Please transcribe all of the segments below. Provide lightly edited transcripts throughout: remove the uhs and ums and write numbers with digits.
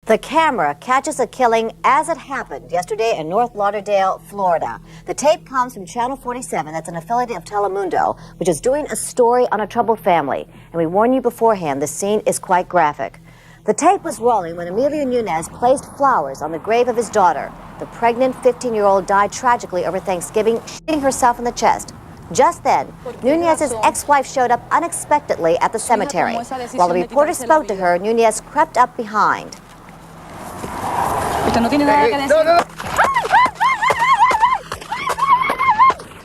The camera catches a killing as it happened yesterday in North Lauderdale, Florida. The tape comes from Channel 47, that's an affiliate of Telemundo, which is doing a story on a troubled family. And we warn you beforehand, the scene is quite graphic. The tape was rolling when Emilio Nuñez placed flowers on the grave of his daughter. The pregnant 15-year-old died tragically over Thanksgiving, shooting herself in the chest. Just then, Nunez's ex-wife showed up unexpectedly at the cemetery. While the reporter spoke to her, Nunez crept up behind.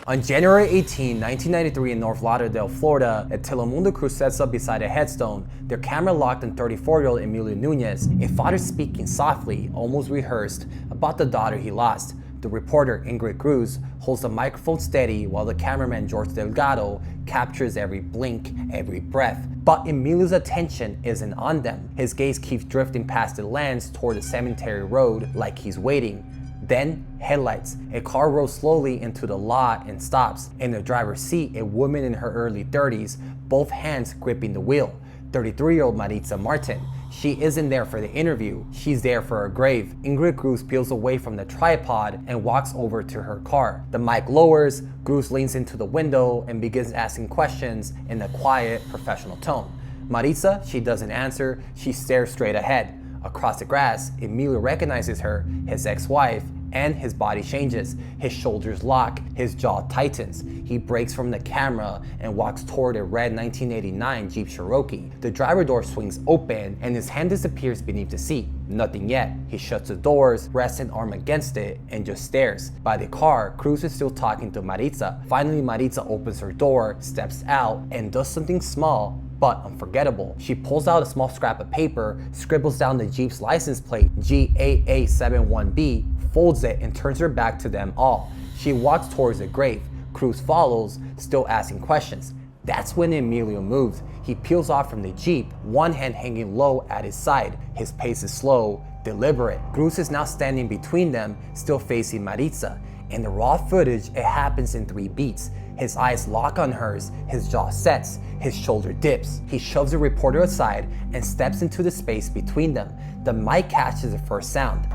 On January 18, 1993 in North Lauderdale, Florida, a Telemundo crew sets up beside a headstone. Their camera locked on 34-year-old Emilio Nuñez, a father speaking softly, almost rehearsed, about the daughter he lost. The reporter, Ingrid Cruz, holds the microphone steady while the cameraman, George Delgado, captures every blink, every breath. But Emilio's attention isn't on them. His gaze keeps drifting past the lens toward the cemetery road like he's waiting. Then, headlights. A car rolls slowly into the lot and stops. In the driver's seat, a woman in her early 30s, both hands gripping the wheel. 33-year-old Maritza Martin. She isn't there for the interview, she's there for her grave. Ingrid Cruz peels away from the tripod and walks over to her car. The mic lowers, Cruz leans into the window and begins asking questions in a quiet, professional tone. Maritza, she doesn't answer, she stares straight ahead. Across the grass, Emilio recognizes her, his ex-wife, and his body changes. His shoulders lock, his jaw tightens. He breaks from the camera and walks toward a red 1989 Jeep Cherokee. The driver door swings open and his hand disappears beneath the seat. Nothing yet. He shuts the doors, rests an arm against it, and just stares. By the car, Cruz is still talking to Maritza. Finally, Maritza opens her door, steps out, and does something small but unforgettable. She pulls out a small scrap of paper, scribbles down the Jeep's license plate, GAA71B, folds it, and turns her back to them all. She walks towards the grave. Cruz follows, still asking questions. That's when Emilio moves. He peels off from the Jeep, one hand hanging low at his side. His pace is slow, deliberate. Cruz is now standing between them, still facing Maritza. In the raw footage, it happens in 3 beats. His eyes lock on hers, his jaw sets, his shoulder dips. He shoves the reporter aside and steps into the space between them. The mic catches the first sound.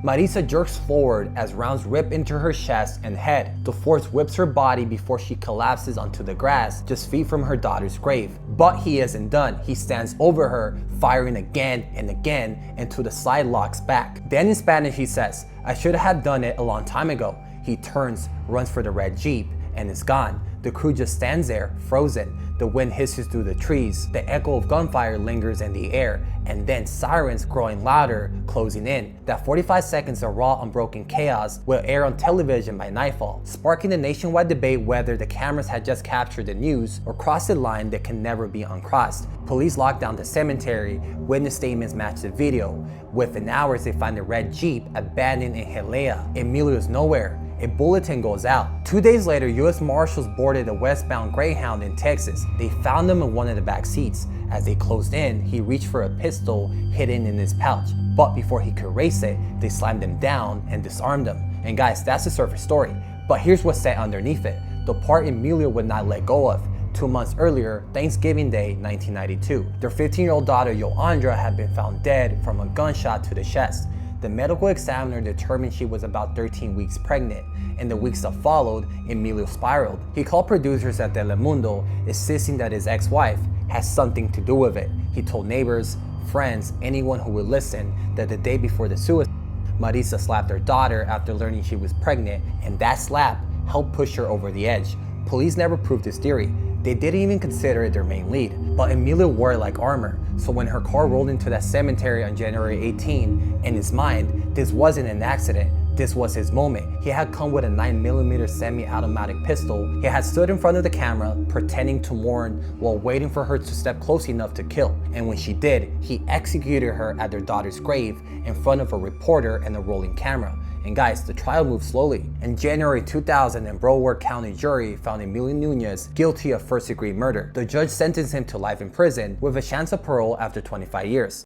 Maritza jerks forward as rounds rip into her chest and head. The force whips her body before she collapses onto the grass, just feet from her daughter's grave. But he isn't done. He stands over her, firing again and again until the slide locks back. Then in Spanish he says, "I should have done it a long time ago." He turns, runs for the red Jeep, and is gone. The crew just stands there, frozen. The wind hisses through the trees. The echo of gunfire lingers in the air, and then sirens growing louder, closing in. That 45 seconds of raw, unbroken chaos will air on television by nightfall, sparking a nationwide debate whether the cameras had just captured the news or crossed a line that can never be uncrossed. Police lock down the cemetery. Witness statements match the video. Within hours, they find the red Jeep abandoned in Hialeah. Emilio is nowhere. A bulletin goes out. 2 days later, U.S. Marshals boarded a westbound Greyhound in Texas. They found him in one of the back seats. As they closed in, he reached for a pistol hidden in his pouch. But before he could raise it, they slammed him down and disarmed him. And guys, that's the surface story. But here's what's set underneath it. The part Emilio would not let go of. 2 months earlier, Thanksgiving Day, 1992, their 15-year-old daughter Yoandra had been found dead from a gunshot to the chest. The medical examiner determined she was about 13 weeks pregnant. In the weeks that followed, Emilio spiraled. He called producers at Telemundo, insisting that his ex-wife has something to do with it. He told neighbors, friends, anyone who would listen, that the day before the suicide, Maritza slapped her daughter after learning she was pregnant, and that slap helped push her over the edge. Police never proved this theory. They didn't even consider it their main lead. But Emilio wore it like armor, so when her car rolled into that cemetery on January 18, in his mind, this wasn't an accident. This was his moment. He had come with a 9mm semi-automatic pistol. He had stood in front of the camera, pretending to mourn while waiting for her to step close enough to kill. And when she did, he executed her at their daughter's grave in front of a reporter and a rolling camera. And guys, the trial moved slowly. In January 2000, a Broward County jury found Emilio Nuñez guilty of first-degree murder. The judge sentenced him to life in prison with a chance of parole after 25 years.